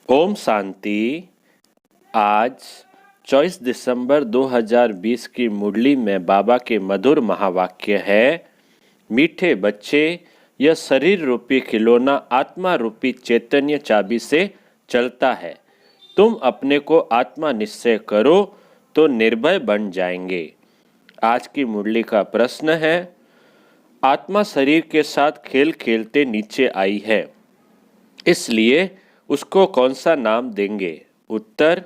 ओम शांति। आज 24 दिसंबर 2020 की मुरली में बाबा के मधुर महावाक्य है, मीठे बच्चे, यह शरीर रूपी खिलौना आत्मा रूपी चैतन्य चाबी से चलता है। तुम अपने को आत्मा निश्चय करो तो निर्भय बन जाएंगे। आज की मुरली का प्रश्न है, आत्मा शरीर के साथ खेल खेलते नीचे आई है, इसलिए उसको कौन सा नाम देंगे? उत्तर,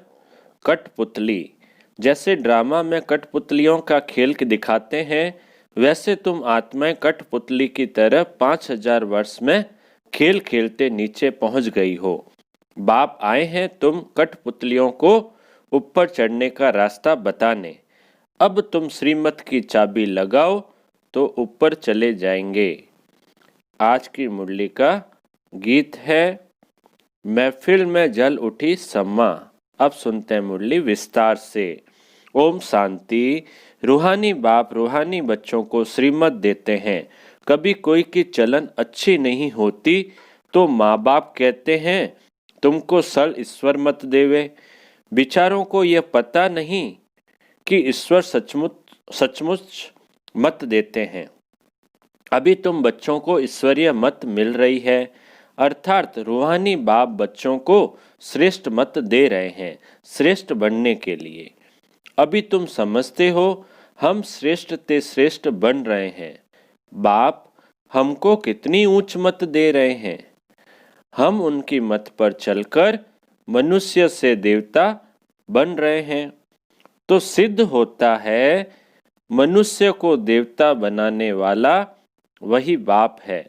कठपुतली। जैसे ड्रामा में कठपुतलियों का खेल दिखाते हैं, वैसे तुम आत्माएं कठपुतली की तरह 5000 वर्ष में खेल खेलते नीचे पहुंच गई हो। बाप आए हैं तुम कठपुतलियों को ऊपर चढ़ने का रास्ता बताने। अब तुम श्रीमत की चाबी लगाओ तो ऊपर चले जाएंगे। आज की मुरली का गीत है, महफिल में जल उठी सम्मा। अब सुनते हैं मुरली विस्तार से। ओम शांति। रूहानी बाप रूहानी बच्चों को श्रीमत देते हैं। कभी कोई की चलन अच्छी नहीं होती तो माँ बाप कहते हैं तुमको सल ईश्वर मत देवे। बिचारों को यह पता नहीं कि ईश्वर सचमुच मत देते हैं। अभी तुम बच्चों को ईश्वरीय मत मिल रही है, अर्थात रूहानी बाप बच्चों को श्रेष्ठ मत दे रहे हैं श्रेष्ठ बनने के लिए। अभी तुम समझते हो हम श्रेष्ठ ते श्रेष्ठ बन रहे हैं। बाप हमको कितनी ऊंच मत दे रहे हैं। हम उनकी मत पर चलकर मनुष्य से देवता बन रहे हैं। तो सिद्ध होता है मनुष्य को देवता बनाने वाला वही बाप है।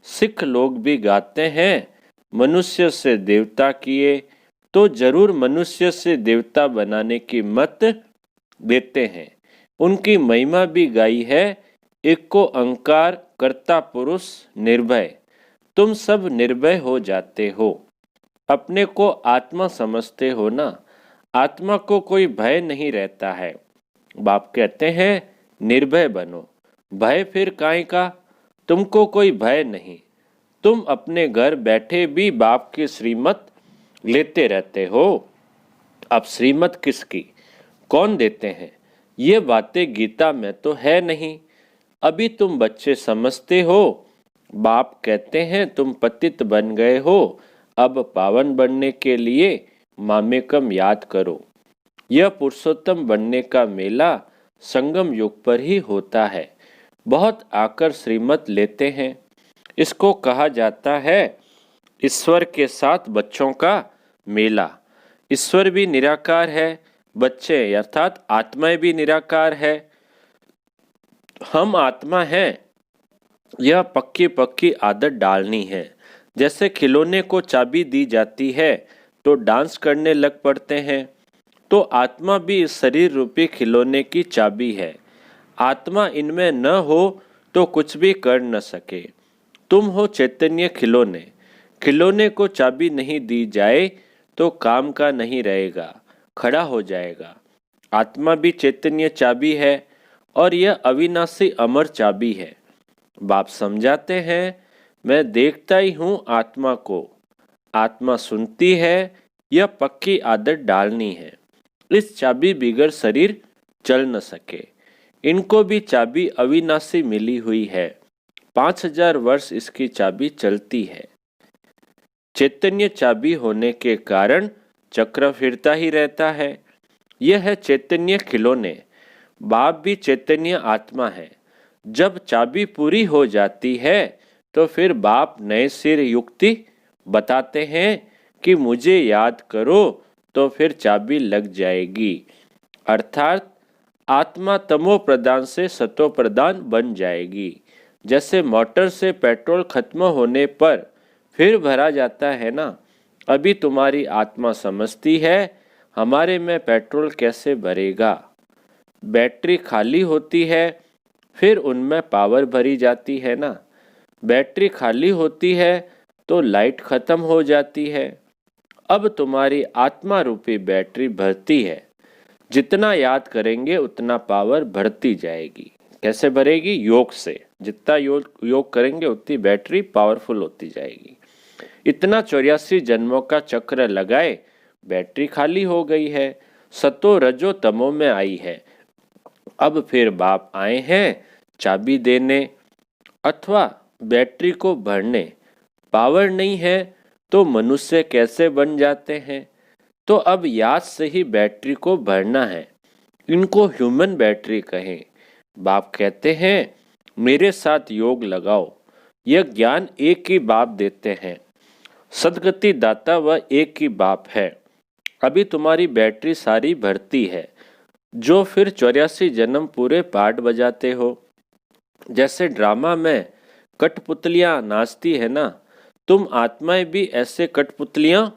सिख लोग भी गाते हैं, मनुष्य से देवता किए तो जरूर मनुष्य से देवता बनाने की मत देते हैं। उनकी महिमा भी गाई है, एक को अंकार कर्ता पुरुष निर्भय। तुम सब निर्भय हो जाते हो, अपने को आत्मा समझते हो ना। आत्मा को कोई भय नहीं रहता है। बाप कहते हैं निर्भय बनो। भय फिर काहे का? तुमको कोई भय नहीं। तुम अपने घर बैठे भी बाप की श्रीमत लेते रहते हो। अब श्रीमत किसकी, कौन देते हैं, ये बातें गीता में तो है नहीं। अभी तुम बच्चे समझते हो। बाप कहते हैं तुम पतित बन गए हो, अब पावन बनने के लिए मामेकम याद करो। यह पुरुषोत्तम बनने का मेला संगम युग पर ही होता है। बहुत आकर श्रीमत लेते हैं। इसको कहा जाता है ईश्वर के साथ बच्चों का मेला। ईश्वर भी निराकार है, बच्चे अर्थात आत्माएं भी निराकार है। हम आत्मा हैं, यह पक्की पक्की आदत डालनी है। जैसे खिलौने को चाबी दी जाती है तो डांस करने लग पड़ते हैं, तो आत्मा भी इस शरीर रूपी खिलौने की चाबी है। आत्मा इनमें न हो तो कुछ भी कर न सके। तुम हो चैतन्य खिलौने। खिलौने को चाबी नहीं दी जाए तो काम का नहीं रहेगा, खड़ा हो जाएगा। आत्मा भी चैतन्य चाबी है और यह अविनाशी अमर चाबी है। बाप समझाते हैं मैं देखता ही हूँ आत्मा को। आत्मा सुनती है, यह पक्की आदत डालनी है। इस चाबी बिगर शरीर चल न सके। इनको भी चाबी अविनाशी मिली हुई है। 5000 वर्ष इसकी चाबी चलती है। चैतन्य चाबी होने के कारण चक्र फिरता ही रहता है। यह है चैतन्य खिलौने। बाप भी चैतन्य आत्मा है। जब चाबी पूरी हो जाती है तो फिर बाप नए सिर युक्ति बताते हैं कि मुझे याद करो तो फिर चाबी लग जाएगी। अर्थात आत्मा तमो प्रधान से सतो प्रधान बन जाएगी। जैसे मोटर से पेट्रोल खत्म होने पर फिर भरा जाता है ना। अभी तुम्हारी आत्मा समझती है हमारे में पेट्रोल कैसे भरेगा। बैटरी खाली होती है, फिर उनमें पावर भरी जाती है ना। बैटरी खाली होती है तो लाइट खत्म हो जाती है। अब तुम्हारी आत्मा रूपी बैटरी भरती है। जितना याद करेंगे उतना पावर बढ़ती जाएगी। कैसे बढ़ेगी? योग से। जितना योग करेंगे उतनी बैटरी पावरफुल होती जाएगी। इतना 84 जन्मों का चक्र लगाए बैटरी खाली हो गई है, सतो रजो तमो में आई है। अब फिर बाप आए हैं चाबी देने अथवा बैटरी को भरने। पावर नहीं है तो मनुष्य कैसे बन जाते हैं? तो अब याद से ही बैटरी को भरना है। इनको ह्यूमन बैटरी कहें। बाप कहते हैं मेरे साथ योग लगाओ। यह ज्ञान एक ही बाप देते हैं। सदगति दाता वह एक ही बाप है। अभी तुम्हारी बैटरी सारी भरती है, जो फिर 84 जन्म पूरे पार्ट बजाते हो। जैसे ड्रामा में कठपुतलियां नाचती है ना, तुम आत्माएं भी ऐसे कठपुतलियां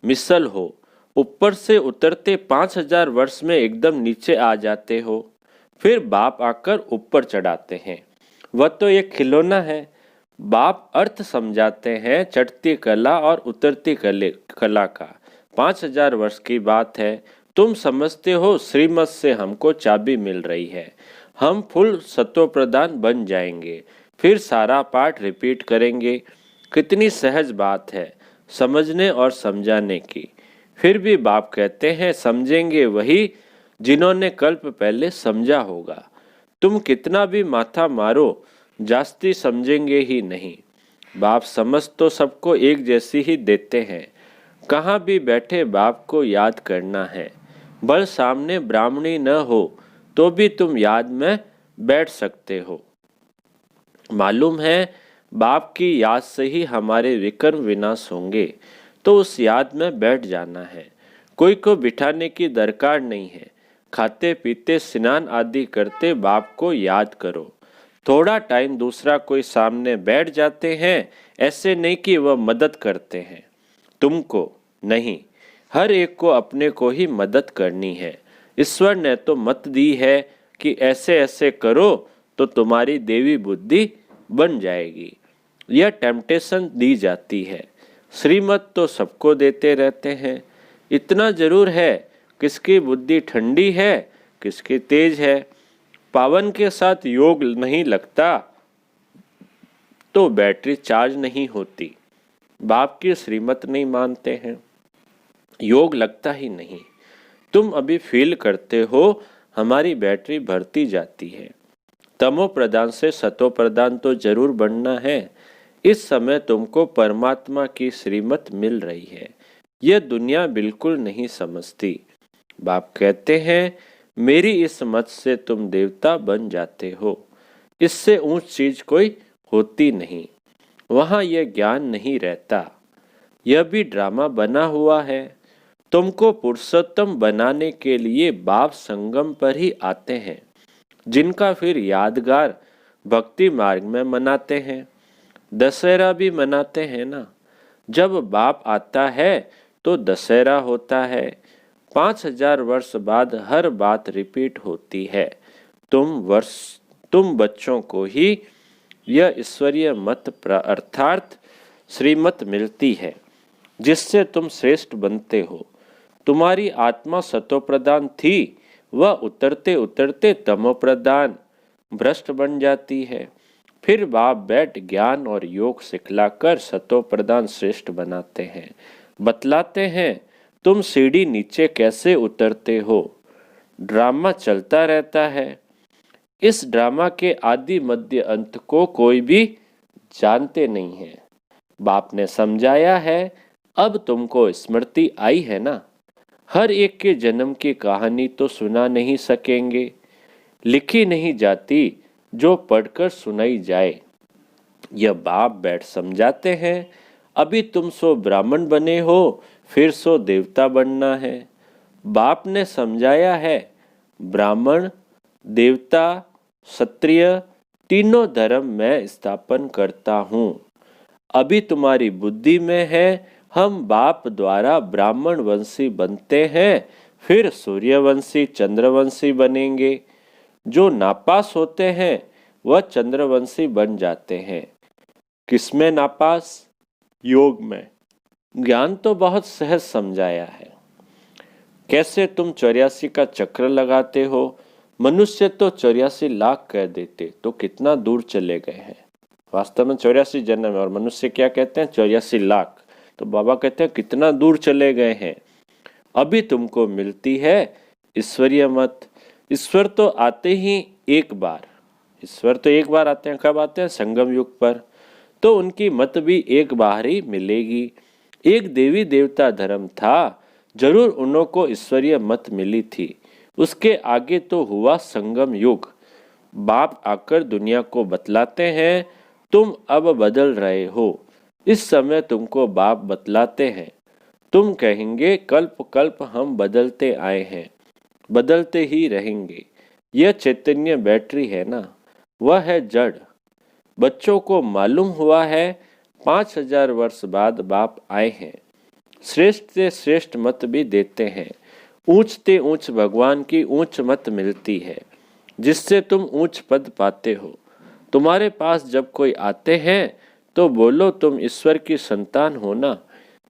मिसल हो। ऊपर से उतरते 5000 वर्ष में एकदम नीचे आ जाते हो, फिर बाप आकर ऊपर चढ़ाते हैं। वह तो एक खिलौना है। बाप अर्थ समझाते हैं चढ़ती कला और उतरती कला का। 5000 वर्ष की बात है। तुम समझते हो श्रीमत से हमको चाबी मिल रही है, हम फुल सत्व प्रदान बन जाएंगे, फिर सारा पाठ रिपीट करेंगे। कितनी सहज बात है समझने और समझाने की। फिर भी बाप कहते हैं समझेंगे वही जिन्होंने कल्प पहले समझा होगा। तुम कितना भी माथा मारो जास्ती समझेंगे ही नहीं। बाप समझ तो सबको एक जैसी ही देते हैं। कहाँ भी बैठे बाप को याद करना है। बल सामने ब्राह्मणी न हो तो भी तुम याद में बैठ सकते हो। मालूम है बाप की याद से ही हमारे विकर्म विनाश होंगे, तो उस याद में बैठ जाना है। कोई को बिठाने की दरकार नहीं है। खाते पीते स्नान आदि करते बाप को याद करो। थोड़ा टाइम दूसरा कोई सामने बैठ जाते हैं, ऐसे नहीं कि वह मदद करते हैं। तुमको नहीं, हर एक को अपने को ही मदद करनी है। ईश्वर ने तो मत दी है कि ऐसे ऐसे करो तो तुम्हारी देवी बुद्धि बन जाएगी। यह टेम्पटेशन दी जाती है। श्रीमत तो सबको देते रहते हैं। इतना जरूर है किसकी बुद्धि ठंडी है, किसकी तेज है। पावन के साथ योग नहीं लगता तो बैटरी चार्ज नहीं होती। बाप की श्रीमत नहीं मानते हैं, योग लगता ही नहीं। तुम अभी फील करते हो हमारी बैटरी भरती जाती है। तमो प्रदान से सतो प्रदान तो जरूर बनना है। इस समय तुमको परमात्मा की श्रीमत मिल रही है। यह दुनिया बिल्कुल नहीं समझती। बाप कहते हैं मेरी इस मत से तुम देवता बन जाते हो। इससे ऊंच चीज कोई होती नहीं। वहां यह ज्ञान नहीं रहता। यह भी ड्रामा बना हुआ है। तुमको पुरुषोत्तम बनाने के लिए बाप संगम पर ही आते हैं, जिनका फिर यादगार भक्ति मार्ग में मनाते हैं। दशहरा भी मनाते हैं ना। जब बाप आता है तो दशहरा होता है। 5000 वर्ष बाद हर बात रिपीट होती है। तुम बच्चों को ही यह ईश्वरीय मत अर्थात श्रीमत मिलती है, जिससे तुम श्रेष्ठ बनते हो। तुम्हारी आत्मा सतो प्रधान थी, वह उतरते उतरते तमो प्रधान भ्रष्ट बन जाती है। फिर बाप बैठ ज्ञान और योग सिखलाकर सतो प्रधान श्रेष्ठ बनाते हैं। बतलाते हैं तुम सीढ़ी नीचे कैसे उतरते हो। ड्रामा चलता रहता है। इस ड्रामा के आदि मध्य अंत को कोई भी जानते नहीं है। बाप ने समझाया है। अब तुमको स्मृति आई है ना। हर एक के जन्म की कहानी तो सुना नहीं सकेंगे, लिखी नहीं जाती जो पढ़कर सुनाई जाए। यह बाप बैठ समझाते हैं। अभी तुम सो ब्राह्मण बने हो, फिर सो देवता बनना है। बाप ने समझाया है ब्राह्मण देवता क्षत्रिय तीनों धर्म में स्थापन करता हूँ। अभी तुम्हारी बुद्धि में है हम बाप द्वारा ब्राह्मण वंशी बनते हैं, फिर सूर्यवंशी चंद्रवंशी बनेंगे। जो नापास होते हैं वह चंद्रवंशी बन जाते हैं। किसमें नापास? योग में। ज्ञान तो बहुत सहज समझाया है। कैसे तुम 84 का चक्र लगाते हो। मनुष्य तो 84 लाख कह देते तो कितना दूर चले गए हैं। वास्तव में 84 जन्म है और मनुष्य क्या कहते हैं 84 लाख। तो बाबा कहते हैं कितना दूर चले गए हैं, अभी तुमको मिलती है ईश्वरीय मत। ईश्वर तो आते ही एक बार, ईश्वर तो एक बार आते हैं, कब आते हैं? संगम युग पर। तो उनकी मत भी एक बार ही मिलेगी। एक देवी देवता धर्म था, जरूर उन्हों को ईश्वरीय मत मिली थी। उसके आगे तो हुआ संगम युग। बाप आकर दुनिया को बतलाते हैं, तुम अब बदल रहे हो। इस समय तुमको बाप बतलाते हैं, तुम कहेंगे कल्प कल्प हम बदलते आए हैं, बदलते ही रहेंगे। यह चैतन्य बैटरी है ना, वह है जड़। बच्चों को मालूम हुआ है 5000 वर्ष बाद बाप आए हैं। श्रेष्ठ से श्रेष्ठ मत भी देते हैं। ऊंचते ऊंच भगवान की ऊंच मत मिलती है, जिससे तुम ऊंच पद पाते हो। तुम्हारे पास जब कोई आते हैं तो बोलो तुम ईश्वर की संतान हो ना।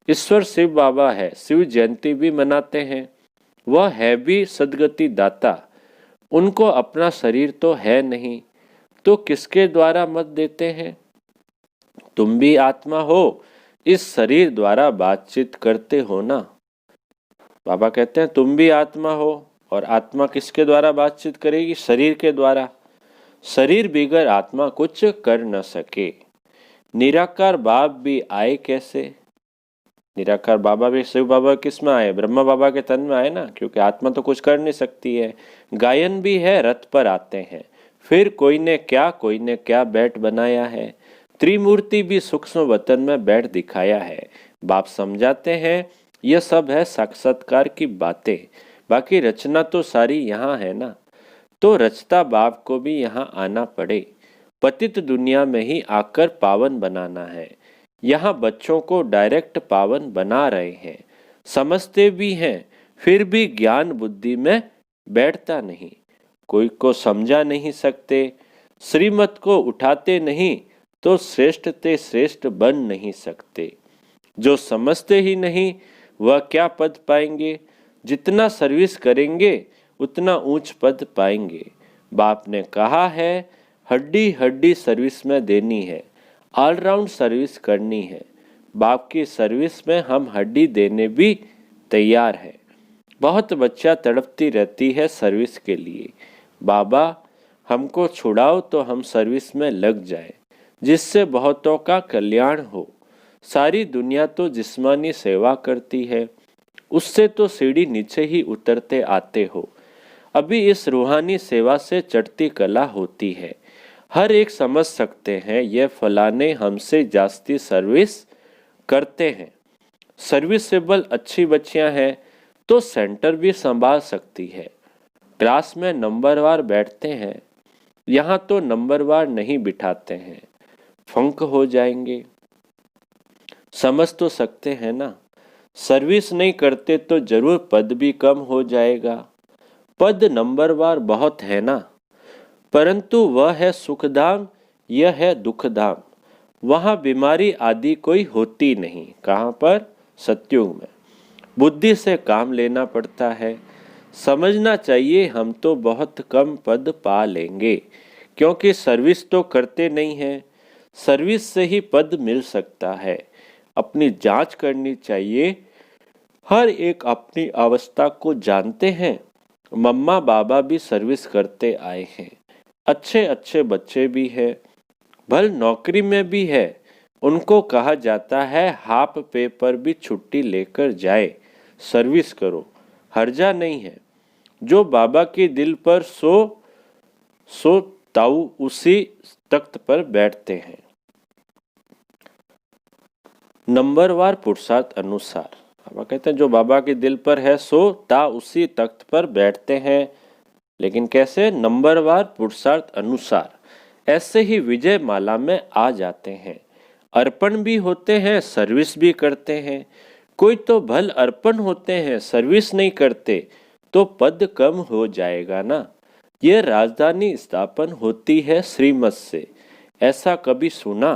ईश्वर शिव बाबा है, शिव जयंती भी मनाते हैं। वह है भी सदगति दाता। उनको अपना शरीर तो है नहीं, तो किसके द्वारा मत देते हैं? तुम भी आत्मा हो, इस शरीर द्वारा बातचीत करते हो ना। बाबा कहते हैं तुम भी आत्मा हो, और आत्मा किसके द्वारा बातचीत करेगी? शरीर के द्वारा। शरीर बिगर आत्मा कुछ कर न सके। निराकार बाप भी आए कैसे? निराकार बाबा भी शिव बाबा किस में आए? ब्रह्मा बाबा के तन में आए ना, क्योंकि आत्मा तो कुछ कर नहीं सकती है। गायन भी है, रथ पर आते हैं। फिर कोई ने क्या बैठ बनाया है। त्रिमूर्ति भी सूक्ष्म वतन में बैठ दिखाया है। बाप समझाते हैं यह सब है साक्षात्कार की बातें, बाकी रचना तो सारी यहाँ है ना। तो रचता बाप को भी यहाँ आना पड़े। पतित दुनिया में ही आकर पावन बनाना है। यहाँ बच्चों को डायरेक्ट पावन बना रहे हैं। समझते भी हैं, फिर भी ज्ञान बुद्धि में बैठता नहीं। कोई को समझा नहीं सकते, श्रीमत को उठाते नहीं, तो श्रेष्ठ ते श्रेष्ठ बन नहीं सकते। जो समझते ही नहीं वह क्या पद पाएंगे? जितना सर्विस करेंगे उतना ऊंच पद पाएंगे। बाप ने कहा है हड्डी हड्डी सर्विस में देनी है, ऑलराउंड सर्विस करनी है। बाप की सर्विस में हम हड्डी देने भी तैयार हैं। बहुत बच्चा तड़पती रहती है सर्विस के लिए, बाबा हमको छुड़ाओ तो हम सर्विस में लग जाए, जिससे बहुतों का कल्याण हो। सारी दुनिया तो जिस्मानी सेवा करती है, उससे तो सीढ़ी नीचे ही उतरते आते हो। अभी इस रूहानी सेवा से चढ़ती कला होती है। हर एक समझ सकते हैं ये फलाने हमसे जास्ती सर्विस करते हैं। सर्विसेबल अच्छी बच्चियां हैं तो सेंटर भी संभाल सकती है। क्लास में नंबरवार बैठते हैं, यहाँ तो नंबरवार नहीं बिठाते हैं, फंक हो जाएंगे। समझ तो सकते हैं ना, सर्विस नहीं करते तो जरूर पद भी कम हो जाएगा। पद नंबरवार बहुत है ना, परंतु वह है सुखधाम, यह है दुखधाम। वहाँ बीमारी आदि कोई होती नहीं। कहाँ पर? सतयुग में। बुद्धि से काम लेना पड़ता है। समझना चाहिए हम तो बहुत कम पद पा लेंगे, क्योंकि सर्विस तो करते नहीं हैं। सर्विस से ही पद मिल सकता है। अपनी जांच करनी चाहिए। हर एक अपनी अवस्था को जानते हैं। मम्मा बाबा भी सर्विस करते आए हैं। अच्छे अच्छे बच्चे भी हैं, भल नौकरी में भी है। उनको कहा जाता है हाफ पे पर भी छुट्टी लेकर जाए, सर्विस करो, हर्जा नहीं है। जो बाबा के दिल पर सो ताऊ उसी तख्त पर बैठते हैं। नंबरवार पुरुषार्थ अनुसार। बाबा कहते हैं जो बाबा के दिल पर है सो ता उसी तख्त पर बैठते हैं। लेकिन कैसे? नंबरवार पुरुषार्थ अनुसार। ऐसे ही विजय माला में आ जाते हैं। अर्पण भी होते हैं, सर्विस भी करते हैं। कोई तो भल अर्पण होते हैं, सर्विस नहीं करते, तो पद कम हो जाएगा ना। यह राजधानी स्थापन होती है श्रीमत से, ऐसा कभी सुना?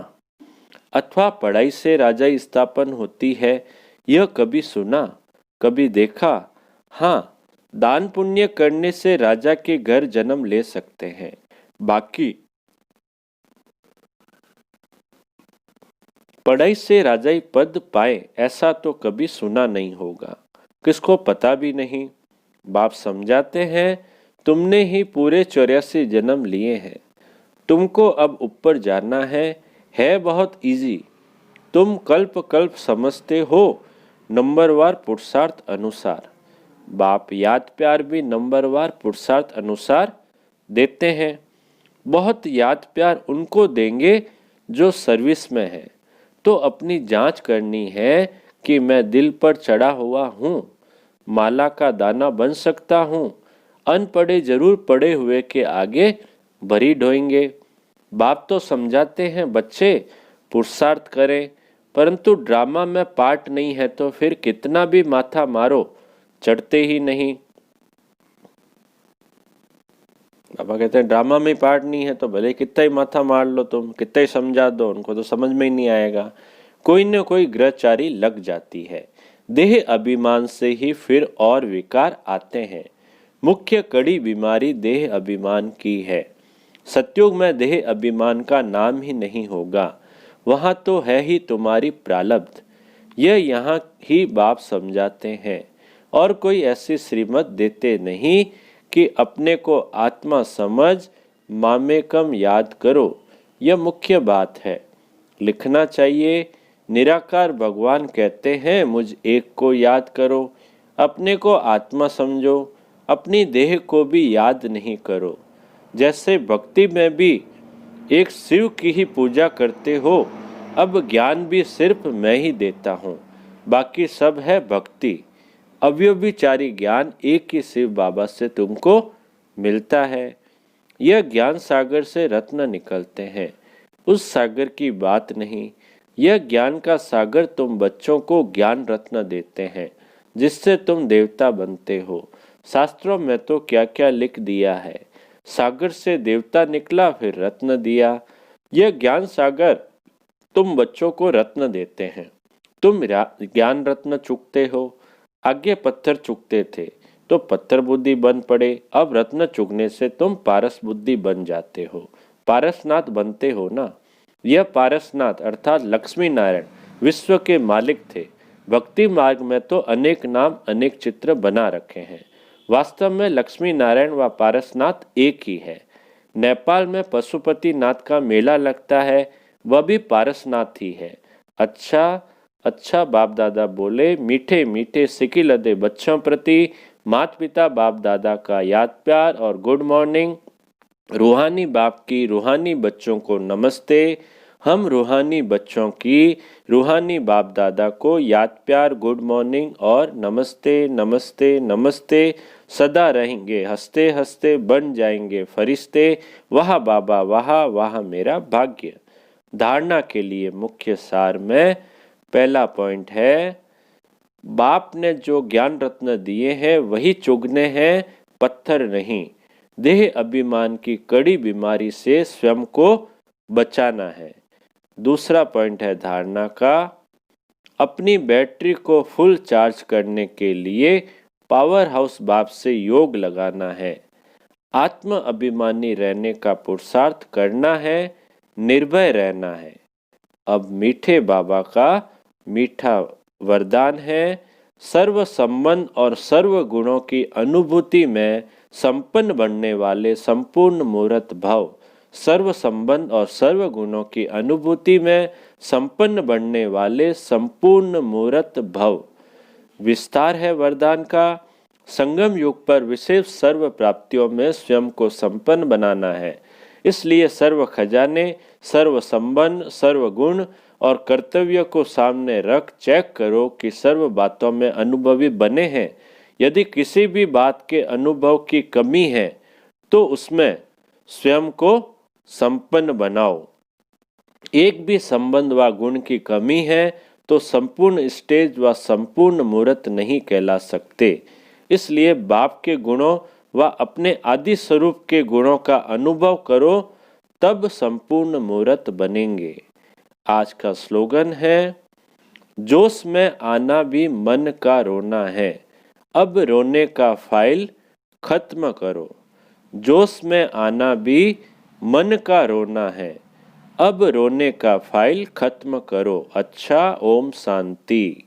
अथवा पढ़ाई से राजा स्थापन होती है, यह कभी सुना, कभी देखा? हाँ, दान पुण्य करने से राजा के घर जन्म ले सकते हैं, बाकी पढ़ाई से राजाई पद पाए ऐसा तो कभी सुना नहीं होगा, किसको पता भी नहीं। बाप समझाते हैं, तुमने ही पूरे 84 जन्म लिए हैं, तुमको अब ऊपर जाना है बहुत इजी। तुम कल्प कल्प समझते हो नंबरवार पुरुषार्थ अनुसार। बाप याद प्यार भी नंबरवार पुरुषार्थ अनुसार देते हैं। बहुत याद प्यार उनको देंगे जो सर्विस में है। तो अपनी जांच करनी है कि मैं दिल पर चढ़ा हुआ हूँ, माला का दाना बन सकता हूँ। अनपढ़े जरूर पढ़े हुए के आगे भरी ढोएंगे। बाप तो समझाते हैं, बच्चे पुरुषार्थ करें, परंतु ड्रामा में पार्ट नहीं है तो फिर कितना भी माथा मारो चढ़ते ही नहीं। पापा कहते हैं ड्रामा में पार्ट नहीं है तो भले कितना ही माथा मार लो, तुम कितना ही समझा दो, उनको तो समझ में ही नहीं आएगा। कोई न कोई ग्रहचारी लग जाती है। देह अभिमान से ही फिर और विकार आते हैं। मुख्य कड़ी बीमारी देह अभिमान की है। सतयुग में देह अभिमान का नाम ही नहीं होगा, वहां तो है ही तुम्हारी प्रारब्ध। यह यहाँ ही बाप समझाते हैं और कोई ऐसी श्रीमत देते नहीं कि अपने को आत्मा समझ मामेकम याद करो। यह मुख्य बात है, लिखना चाहिए। निराकार भगवान कहते हैं मुझ एक को याद करो, अपने को आत्मा समझो, अपनी देह को भी याद नहीं करो। जैसे भक्ति में भी एक शिव की ही पूजा करते हो, अब ज्ञान भी सिर्फ मैं ही देता हूँ, बाकी सब है भक्ति। अव्यभिचारी ज्ञान एक ही शिव बाबा से तुमको मिलता है। यह ज्ञान सागर से रत्न निकलते हैं, उस सागर की बात नहीं। यह ज्ञान का सागर तुम बच्चों को ज्ञान रत्न देते हैं, जिससे तुम देवता बनते हो। शास्त्रों में तो क्या क्या लिख दिया है, सागर से देवता निकला फिर रत्न दिया। यह ज्ञान सागर तुम बच्चों को रत्न देते हैं। तुम ज्ञान रत्न चुकते हो, आगे पत्थर चुकते थे तो पत्थर बुद्धि बन पड़े, अब रत्न चुगने से तुम पारस बुद्धि बन जाते हो, पारसनाथ बनते हो ना। यह पारसनाथ अर्थात लक्ष्मी नारायण विश्व के मालिक थे। भक्ति मार्ग में तो अनेक नाम अनेक चित्र बना रखे हैं, वास्तव में लक्ष्मी नारायण व पारसनाथ एक ही है। नेपाल में पशुपति नाथ का मेला लगता है, वह भी पारसनाथ ही है। अच्छा अच्छा बाप दादा बोले, मीठे मीठे सिकी लदे बच्चों प्रति माता पिता बाप दादा का याद प्यार और गुड मॉर्निंग। रूहानी बाप की रूहानी बच्चों को नमस्ते। हम रूहानी बच्चों की रूहानी बाप दादा को याद प्यार गुड मॉर्निंग और नमस्ते नमस्ते नमस्ते। सदा रहेंगे हंसते हंसते, बन जाएंगे फरिश्ते। वाह बाबा वाह वाह मेरा भाग्य। धारणा के लिए मुख्य सार में पहला पॉइंट है, बाप ने जो ज्ञान रत्न दिए हैं वही चुगने हैं, पत्थर नहीं। देह अभिमान की कड़ी बीमारी से स्वयं को बचाना है। दूसरा पॉइंट है धारणा का, अपनी बैटरी को फुल चार्ज करने के लिए पावर हाउस बाप से योग लगाना है। आत्म अभिमानी रहने का पुरुषार्थ करना है, निर्भय रहना है। अब मीठे बाबा का मीठा वरदान है, सर्व संबंध और सर्व गुणों की अनुभूति में संपन्न बनने वाले संपूर्ण मूर्त भव। सर्व संबंध और सर्व गुणों की अनुभूति में संपन्न बनने वाले संपूर्ण मूर्त भव। विस्तार है वरदान का, संगम युग पर विशेष सर्व प्राप्तियों में स्वयं को संपन्न बनाना है। इसलिए सर्व खजाने, सर्व संबंध, सर्व गुण और कर्तव्य को सामने रख चेक करो कि सर्व बातों में अनुभवी बने हैं। यदि किसी भी बात के अनुभव की कमी है तो उसमें स्वयं को संपन्न बनाओ। एक भी संबंध व गुण की कमी है तो संपूर्ण स्टेज व संपूर्ण मूर्त नहीं कहला सकते। इसलिए बाप के गुणों व अपने आदि स्वरूप के गुणों का अनुभव करो, तब संपूर्ण मूर्त बनेंगे। आज का स्लोगन है, जोश में आना भी मन का रोना है, अब रोने का फाइल खत्म करो। जोश में आना भी मन का रोना है, अब रोने का फाइल खत्म करो। अच्छा, ओम शांति।